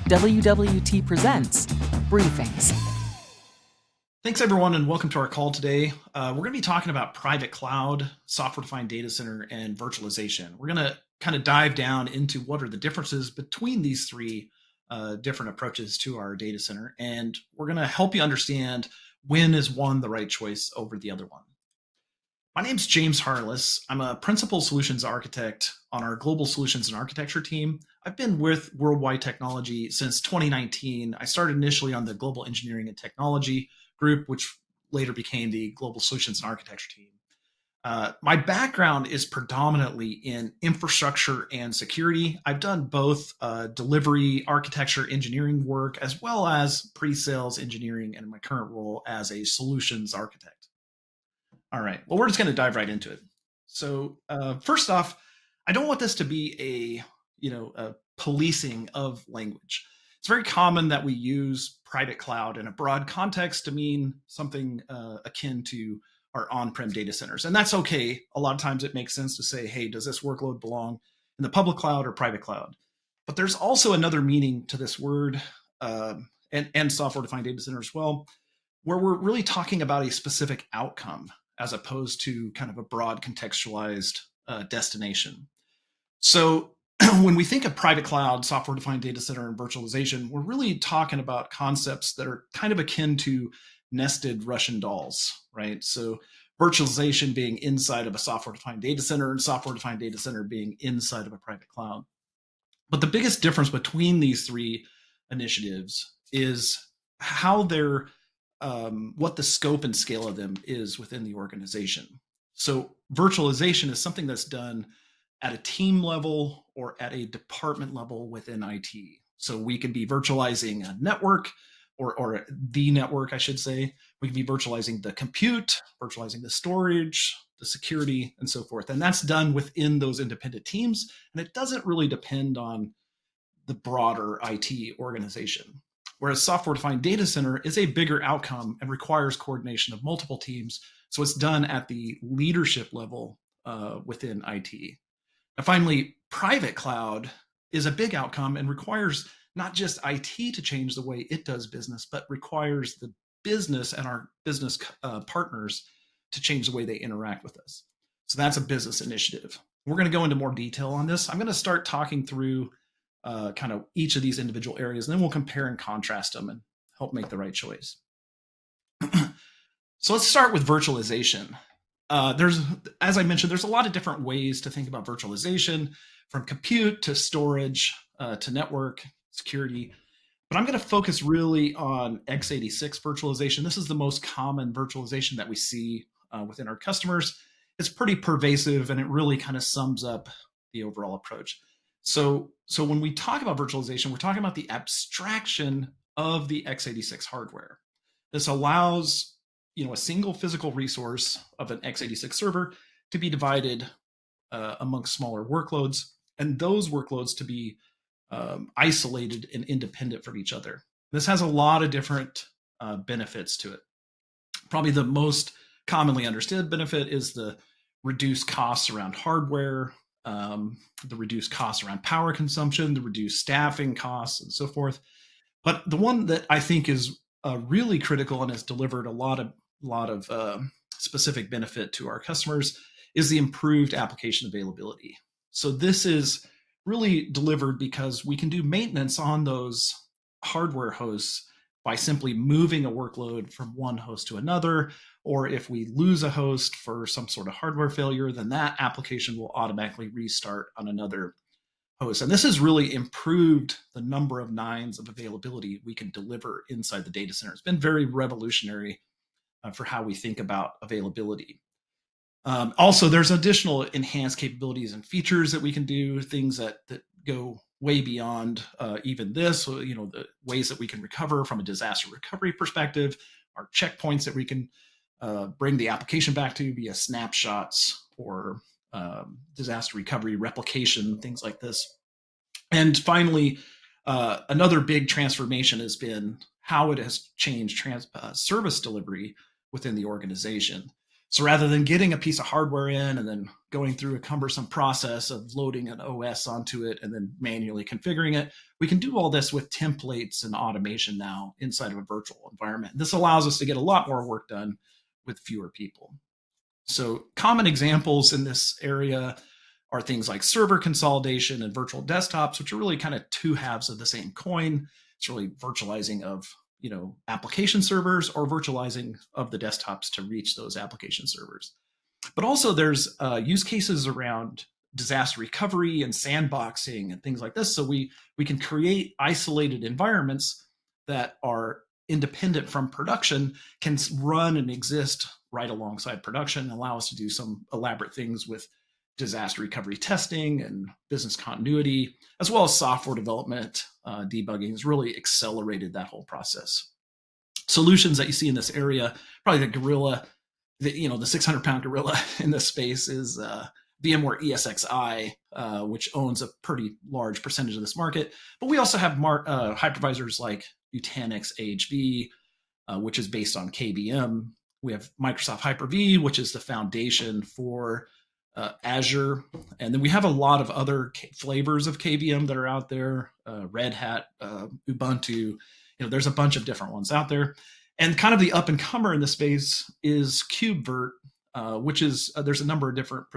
WWT presents Briefings. Thanks, everyone, and welcome to our call today. We're going to be talking about private cloud, software-defined data center, and virtualization. We're going to kind of dive down into what are the differences between these three different approaches to our data center, and we're going to help you understand when is one the right choice over the other one. My name's James Harless. I'm a Principal Solutions Architect on our Global Solutions and Architecture team. I've been with Worldwide Technology since 2019. I started initially on the Global Engineering and Technology group, which later became the Global Solutions and Architecture team. My background is predominantly in infrastructure and security. I've done both delivery, architecture, engineering work, as well as pre-sales engineering, and my current role as a solutions architect. All right, well, we're just going to dive right into it. So first off, I don't want this to be a policing of language. It's very common that we use private cloud in a broad context to mean something akin to our on-prem data centers. And that's okay. A lot of times it makes sense to say, hey, does this workload belong in the public cloud or private cloud? But there's also another meaning to this word and software-defined data center as well, where we're really talking about a specific outcome as opposed to kind of a broad contextualized destination. So when we think of private cloud, software-defined data center, and virtualization, we're really talking about concepts that are kind of akin to nested Russian dolls, right? So virtualization being inside of a software-defined data center and software-defined data center being inside of a private cloud. But the biggest difference between these three initiatives is how they're what the scope and scale of them is within the organization. So virtualization is something that's done at a team level or at a department level within IT. So we could be virtualizing a network or the network, I should say. We could be virtualizing the compute, virtualizing the storage, the security, and so forth. And that's done within those independent teams. And it doesn't really depend on the broader IT organization. Whereas software-defined data center is a bigger outcome and requires coordination of multiple teams. So it's done at the leadership level within IT. And finally, private cloud is a big outcome and requires not just IT to change the way it does business, but requires the business and our business partners to change the way they interact with us. So that's a business initiative. We're going to go into more detail on this. I'm going to start talking through kind of each of these individual areas, and then we'll compare and contrast them and help make the right choice. So let's start with virtualization. As I mentioned, there's a lot of different ways to think about virtualization, from compute to storage to network security. But I'm going to focus really on x86 virtualization. This is the most common virtualization that we see within our customers. It's pretty pervasive, and it really kind of sums up the overall approach. So when we talk about virtualization, we're talking about the abstraction of the x86 hardware. This allows a single physical resource of an x86 server to be divided amongst smaller workloads, and those workloads to be isolated and independent from each other. This has a lot of different benefits to it. Probably the most commonly understood benefit is the reduced costs around hardware, the reduced costs around power consumption, the reduced staffing costs, and so forth. But the one that I think is really critical and has delivered a lot of specific benefit to our customers is the improved application availability. So this is really delivered because we can do maintenance on those hardware hosts by simply moving a workload from one host to another, or if we lose a host for some sort of hardware failure, then that application will automatically restart on another host. And this has really improved the number of nines of availability we can deliver inside the data center. It's been very revolutionary for how we think about availability. Also, there's additional enhanced capabilities and features that we can do, things that go way beyond even this, the ways that we can recover from a disaster recovery perspective, our checkpoints that we can bring the application back to via snapshots or disaster recovery replication, things like this. And finally, another big transformation has been how it has changed service delivery within the organization. So rather than getting a piece of hardware in and then going through a cumbersome process of loading an OS onto it and then manually configuring it, we can do all this with templates and automation now inside of a virtual environment. This allows us to get a lot more work done with fewer people. So common examples in this area are things like server consolidation and virtual desktops, which are really kind of two halves of the same coin. It's really virtualizing of application servers or virtualizing of the desktops to reach those application servers. But also there's use cases around disaster recovery and sandboxing and things like this. So we can create isolated environments that are independent from production, can run and exist right alongside production, and allow us to do some elaborate things with disaster recovery testing and business continuity, as well as software development. Debugging has really accelerated that whole process. Solutions that you see in this area, probably the gorilla, the 600-pound gorilla in this space is VMware ESXi, which owns a pretty large percentage of this market. But we also have hypervisors like Nutanix AHV, which is based on KVM. We have Microsoft Hyper-V, which is the foundation for Azure. And then we have a lot of other flavors of KVM that are out there, Red Hat, Ubuntu. There's a bunch of different ones out there. And kind of the up and comer in the space is KubeVirt, which is, there's a number of different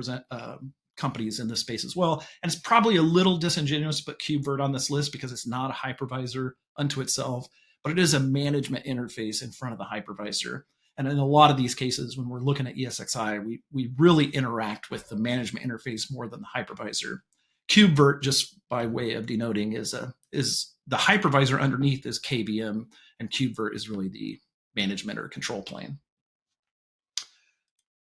companies in this space as well. And it's probably a little disingenuous to put KubeVirt on this list because it's not a hypervisor unto itself, but it is a management interface in front of the hypervisor. And in a lot of these cases, when we're looking at ESXi, we really interact with the management interface more than the hypervisor. KubeVirt, just by way of denoting, is the hypervisor underneath is KVM, and KubeVirt is really the management or control plane.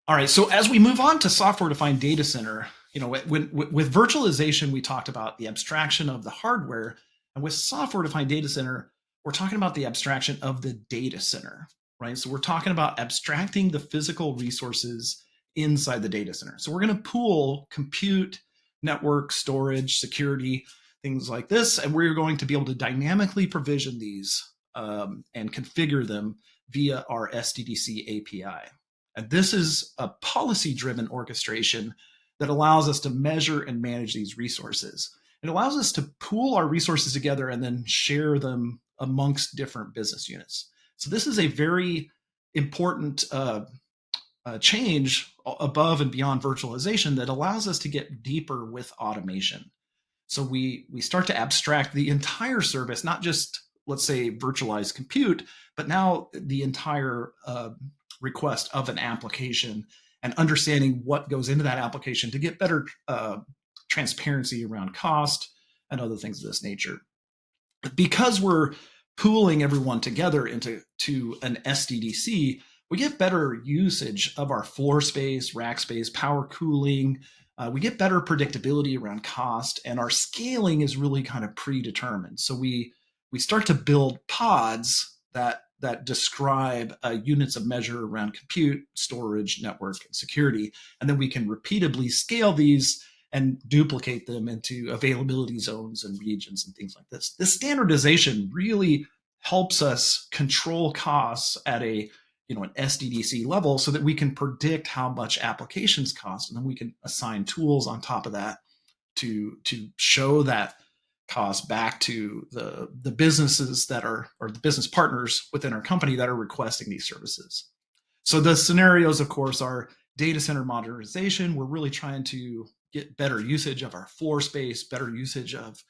All right, so as we move on to software-defined data center, with virtualization, we talked about the abstraction of the hardware, and with software-defined data center, we're talking about the abstraction of the data center, right? So we're talking about abstracting the physical resources inside the data center. So we're going to pool compute, network, storage, security, things like this, and we're going to be able to dynamically provision these and configure them via our SDDC API. And this is a policy-driven orchestration that allows us to measure and manage these resources. It allows us to pool our resources together and then share them amongst different business units. So this is a very important change above and beyond virtualization that allows us to get deeper with automation. So we start to abstract the entire service, not just, let's say, virtualized compute, but now the entire request of an application and understanding what goes into that application to get better transparency around cost and other things of this nature. Because we're pooling everyone together into an SDDC, we get better usage of our floor space, rack space, power cooling. We get better predictability around cost, and our scaling is really kind of predetermined. So we start to build pods that describe units of measure around compute, storage, network, and security. And then we can repeatedly scale these and duplicate them into availability zones and regions and things like this. This standardization really helps us control costs at an SDDC level so that we can predict how much applications cost, and then we can assign tools on top of that to show that cost back to the businesses that are, or the business partners within our company that are requesting these services. So the scenarios, of course, are data center modernization. We're really trying to get better usage of our floor space, better usage of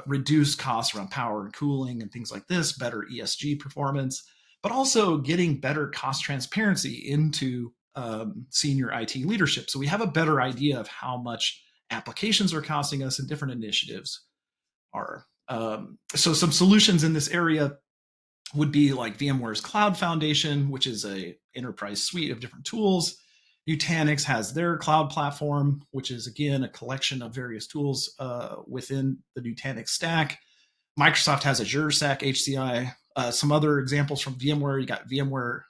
reduced costs around power and cooling and things like this, better ESG performance, but also getting better cost transparency into senior IT leadership. So we have a better idea of how much applications are costing us and different initiatives are. So some solutions in this area would be like VMware's Cloud Foundation, which is a enterprise suite of different tools. Nutanix has their cloud platform, which is, again, a collection of various tools within the Nutanix stack. Microsoft has Azure Stack, HCI. Some other examples from VMware, you got VMware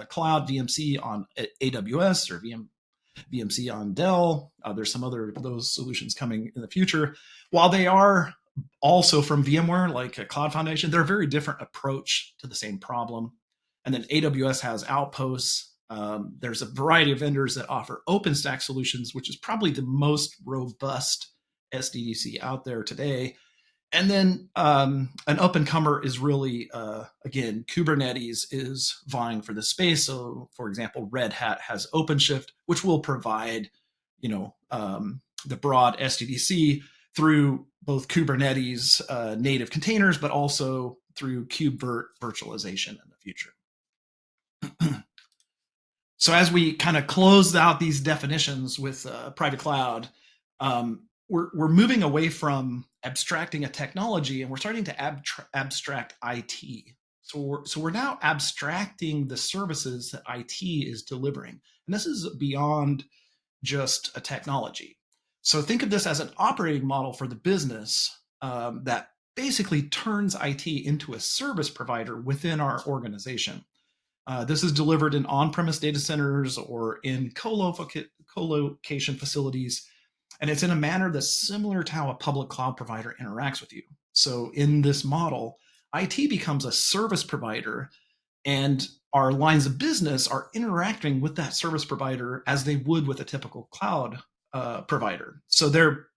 Cloud, VMC on AWS, or VMC on Dell. There's some other of those solutions coming in the future. While they are also from VMware, like a Cloud Foundation, they're a very different approach to the same problem. And then AWS has Outposts, There's a variety of vendors that offer OpenStack solutions, which is probably the most robust SDDC out there today. And then an up and comer is really, again, Kubernetes is vying for the space. So, for example, Red Hat has OpenShift, which will provide, the broad SDDC through both Kubernetes native containers, but also through KubeVirt virtualization in the future. So as we kind of close out these definitions with private cloud, we're moving away from abstracting a technology and we're starting to abstract IT. So we're now abstracting the services that IT is delivering. And this is beyond just a technology. So think of this as an operating model for the business that basically turns IT into a service provider within our organization. This is delivered in on-premise data centers or in co-location facilities, and it's in a manner that's similar to how a public cloud provider interacts with you. So in this model, IT becomes a service provider, and our lines of business are interacting with that service provider as they would with a typical cloud provider. So they're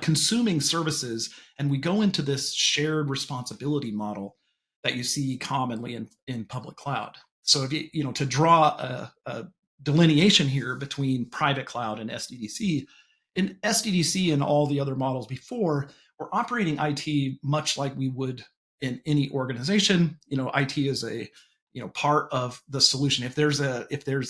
consuming services, and we go into this shared responsibility model that you see commonly in public cloud. So if to draw a delineation here between private cloud and SDDC, in SDDC and all the other models before, we're operating IT much like we would in any organization. IT is a part of the solution. If there's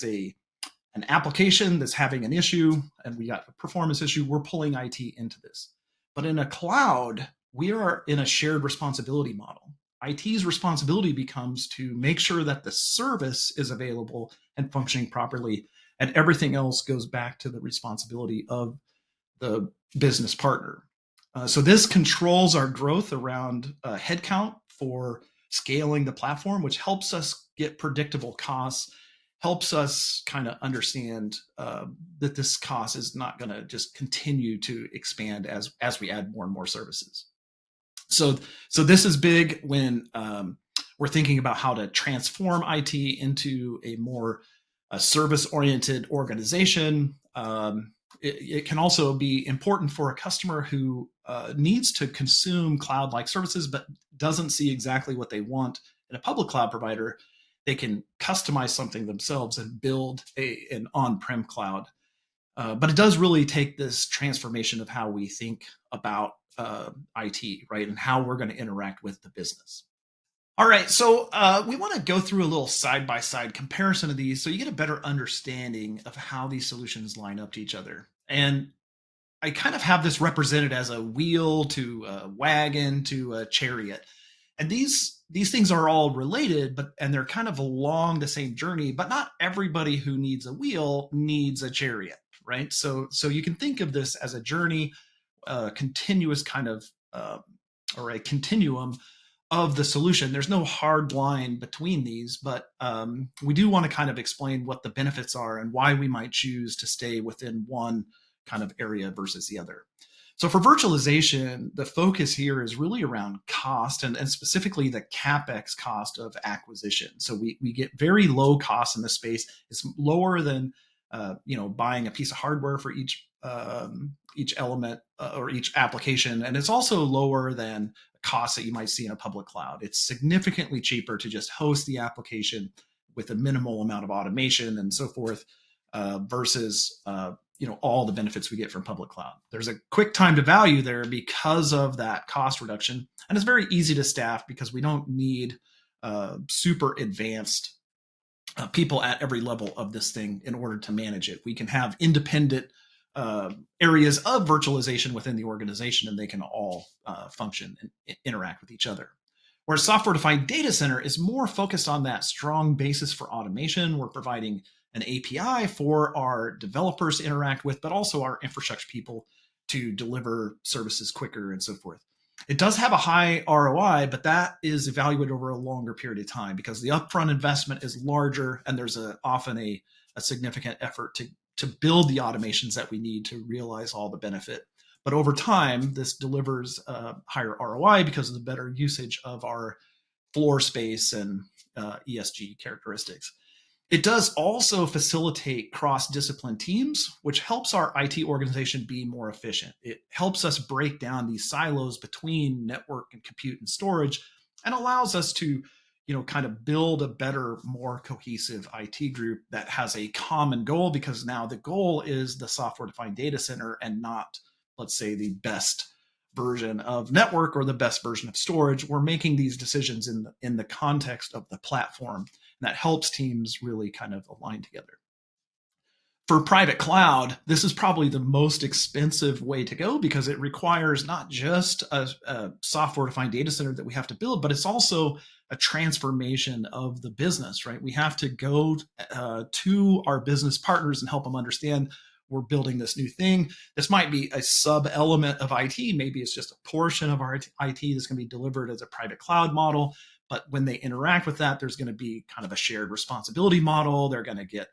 an application that's having an issue and we got a performance issue, we're pulling IT into this. But in a cloud, we are in a shared responsibility model. IT's responsibility becomes to make sure that the service is available and functioning properly, and everything else goes back to the responsibility of the business partner. So this controls our growth around headcount for scaling the platform, which helps us get predictable costs, helps us kind of understand that this cost is not going to just continue to expand as we add more and more services. So this is big when we're thinking about how to transform IT into a more service-oriented organization. It can also be important for a customer who needs to consume cloud-like services but doesn't see exactly what they want in a public cloud provider. They can customize something themselves and build an on-prem cloud. But it does really take this transformation of how we think about IT, right? And how we're going to interact with the business. All right, so we want to go through a little side-by-side comparison of these so you get a better understanding of how these solutions line up to each other. And I kind of have this represented as a wheel to a wagon to a chariot. And these things are all related, and they're kind of along the same journey, but not everybody who needs a wheel needs a chariot, right? So you can think of this as a journey, continuous kind of, or a continuum of the solution. There's no hard line between these, but we do want to kind of explain what the benefits are and why we might choose to stay within one kind of area versus the other. So for virtualization, the focus here is really around cost and specifically the CapEx cost of acquisition. So we get very low costs in this space. It's lower than buying a piece of hardware for each element or each application, and it's also lower than costs that you might see in a public cloud. It's significantly cheaper to just host the application with a minimal amount of automation and so forth versus all the benefits we get from public cloud. There's a quick time to value there because of that cost reduction, and it's very easy to staff because we don't need super advanced people at every level of this thing in order to manage it. We can have independent areas of virtualization within the organization, and they can all function and interact with each other. Whereas software-defined data center is more focused on that strong basis for automation. We're providing an API for our developers to interact with, but also our infrastructure people to deliver services quicker and so forth. It does have a high ROI, but that is evaluated over a longer period of time because the upfront investment is larger, and there's often a significant effort to build the automations that we need to realize all the benefit. But over time, this delivers a higher ROI because of the better usage of our floor space and ESG characteristics. It does also facilitate cross-discipline teams, which helps our IT organization be more efficient. It helps us break down these silos between network and compute and storage, and allows us to, kind of build a better, more cohesive IT group that has a common goal, because now the goal is the software-defined data center and not, let's say, the best version of network or the best version of storage. We're making these decisions in the context of the platform, and that helps teams really kind of align together. For private cloud, this is probably the most expensive way to go, because it requires not just a software-defined data center that we have to build, but it's also a transformation of the business, right? We have to go to our business partners and help them understand we're building this new thing. This might be a sub element of IT. Maybe it's just a portion of our IT that's going to be delivered as a private cloud model. But when they interact with that, there's going to be kind of a shared responsibility model. They're going to get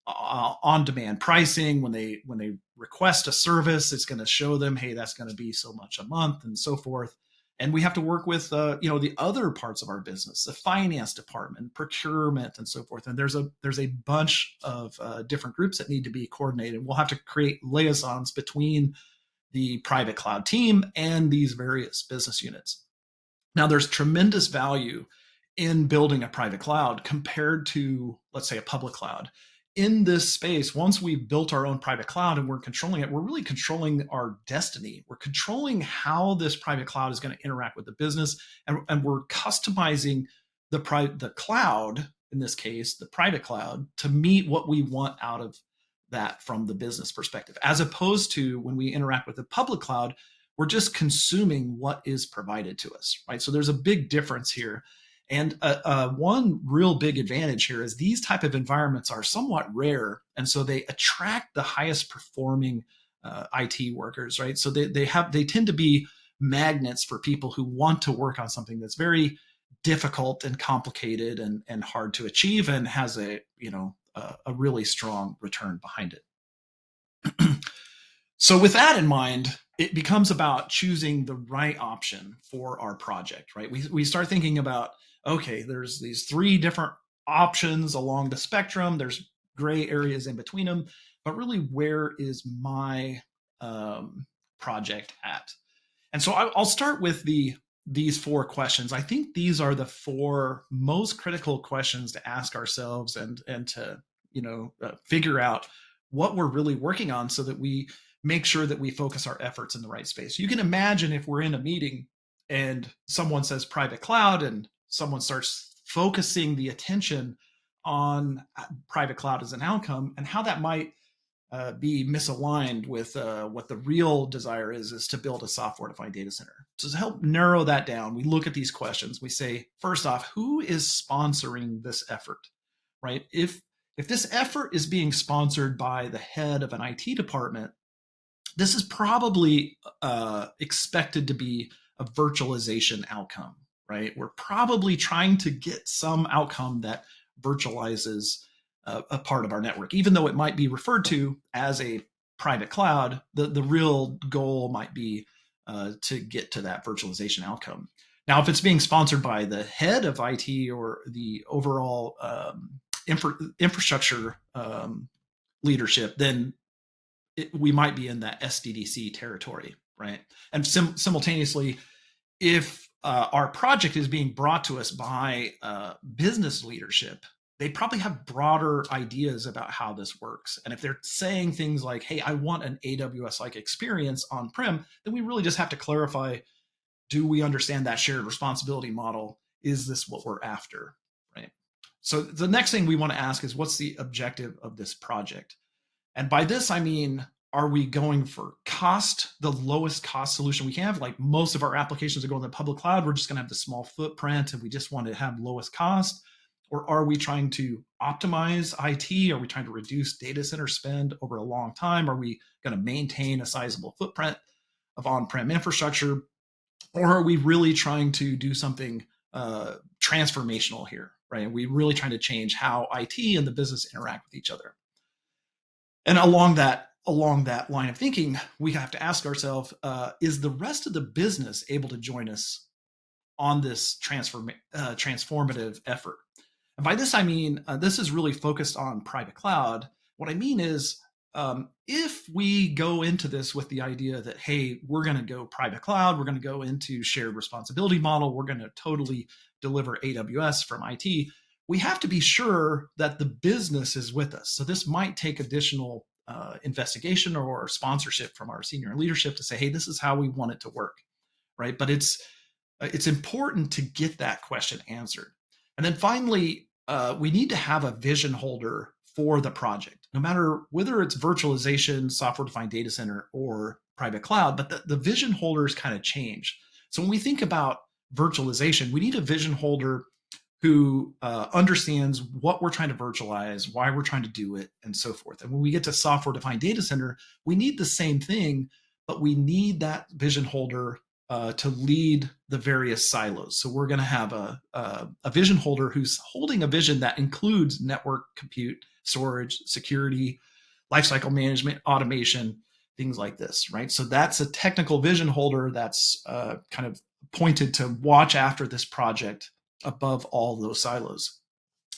on-demand pricing. When they request a service, it's going to show them, hey, that's going to be so much a month, and so forth. And we have to work with the other parts of our business, the finance department, procurement, and so forth. And there's a bunch of different groups that need to be coordinated. We'll have to create liaisons between the private cloud team and these various business units. Now, there's tremendous value in building a private cloud compared to, let's say, a public cloud. In this space, once we've built our own private cloud and we're controlling it, we're really controlling our destiny. We're controlling how this private cloud is going to interact with the business, and we're customizing the cloud, in this case, the private cloud, to meet what we want out of that from the business perspective. As opposed to when we interact with the public cloud, we're just consuming what is provided to us, right? So there's a big difference here. And one real big advantage here is these type of environments are somewhat rare, and so they attract the highest performing IT workers, right? So they tend to be magnets for people who want to work on something that's very difficult and complicated and hard to achieve, and has a really strong return behind it. So with that in mind, it becomes about choosing the right option for our project, right? We start thinking about, okay, there's these three different options along the spectrum. There's gray areas in between them, but really, where is my project at? And so I'll start with these four questions. I think these are the four most critical questions to ask ourselves and to figure out what we're really working on, so that we make sure that we focus our efforts in the right space. You can imagine if we're in a meeting and someone says private cloud, and someone starts focusing the attention on private cloud as an outcome, and how that might be misaligned with what the real desire is to build a software-defined data center. So to help narrow that down, we look at these questions. We say, first off, who is sponsoring this effort, right? If this effort is being sponsored by the head of an IT department, this is probably expected to be a virtualization outcome, right? We're probably trying to get some outcome that virtualizes a part of our network. Even though it might be referred to as a private cloud, the real goal might be to get to that virtualization outcome. Now, if it's being sponsored by the head of IT or the overall infrastructure leadership, then we might be in that SDDC territory, right? And simultaneously, if our project is being brought to us by business leadership, they probably have broader ideas about how this works. And if they're saying things like, hey, I want an AWS-like experience on-prem, then we really just have to clarify, do we understand that shared responsibility model? Is this what we're after, right? So the next thing we want to ask is, what's the objective of this project? And by this, I mean, are we going for cost, the lowest cost solution we can have? Like most of our applications are going to the public cloud. We're just going to have the small footprint and we just want to have lowest cost. Or are we trying to optimize IT? Are we trying to reduce data center spend over a long time? Are we going to maintain a sizable footprint of on-prem infrastructure? Or are we really trying to do something transformational here, right? Are we really trying to change how IT and the business interact with each other? And along that line of thinking, we have to ask ourselves, is the rest of the business able to join us on this transformative effort? And by this, I mean, this is really focused on private cloud. What I mean is, if we go into this with the idea that, hey, we're going to go private cloud, we're going to go into shared responsibility model, we're going to totally deliver AWS from IT, we have to be sure that the business is with us. So this might take additional investigation or sponsorship from our senior leadership to say, hey, this is how we want it to work, right? But it's important to get that question answered. And then finally, we need to have a vision holder for the project, no matter whether it's virtualization, software-defined data center, or private cloud, but the vision holders kind of change. So when we think about virtualization, we need a vision holder who understands what we're trying to virtualize, why we're trying to do it, and so forth. And when we get to software-defined data center, we need the same thing, but we need that vision holder to lead the various silos. So we're going to have a vision holder who's holding a vision that includes network, compute, storage, security, lifecycle management, automation, things like this, right? So that's a technical vision holder that's kind of pointed to watch after this project above all those silos.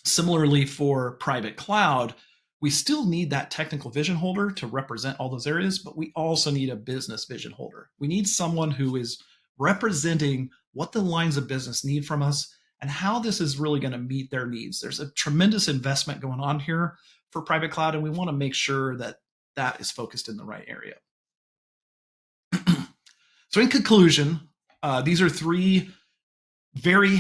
Similarly, for private cloud, we still need that technical vision holder to represent all those areas, but we also need a business vision holder. We need someone who is representing what the lines of business need from us and how this is really going to meet their needs. There's a tremendous investment going on here for private cloud, and we want to make sure that that is focused in the right area. So in conclusion, these are three very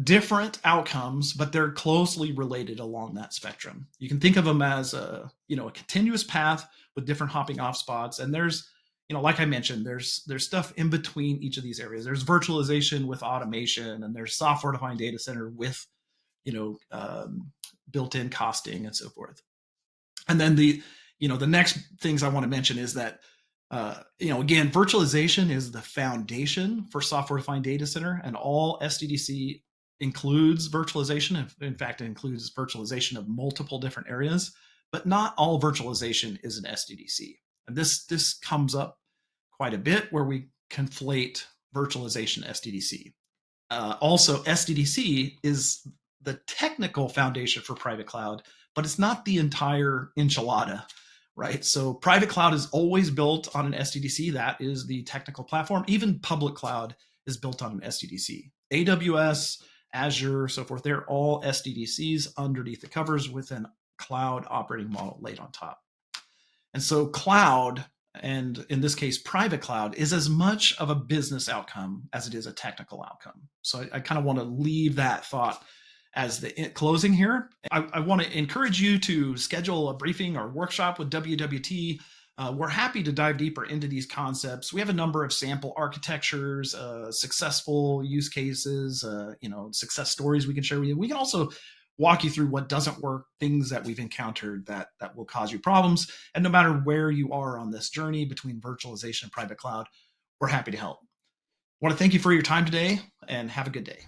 different outcomes, but they're closely related along that spectrum. You can think of them as a continuous path with different hopping off spots. And there's, like I mentioned, there's stuff in between each of these areas. There's virtualization with automation, and there's software-defined data center with, built-in costing and so forth. And then the next things I want to mention is that again, virtualization is the foundation for software-defined data center, and all SDDC includes virtualization. In fact, it includes virtualization of multiple different areas, but not all virtualization is an SDDC. And this comes up quite a bit where we conflate virtualization SDDC. Also, SDDC is the technical foundation for private cloud, but it's not the entire enchilada. Right. So private cloud is always built on an SDDC. That is the technical platform. Even public cloud is built on an SDDC. AWS, Azure, so forth, they're all SDDCs underneath the covers with an cloud operating model laid on top. And so cloud, and in this case, private cloud, is as much of a business outcome as it is a technical outcome. So I kind of want to leave that thought as the closing here. I want to encourage you to schedule a briefing or workshop with WWT. We're happy to dive deeper into these concepts. We have a number of sample architectures, successful use cases, success stories we can share with you. We can also walk you through what doesn't work, things that we've encountered that will cause you problems. And no matter where you are on this journey between virtualization and private cloud, we're happy to help. I want to thank you for your time today, and have a good day.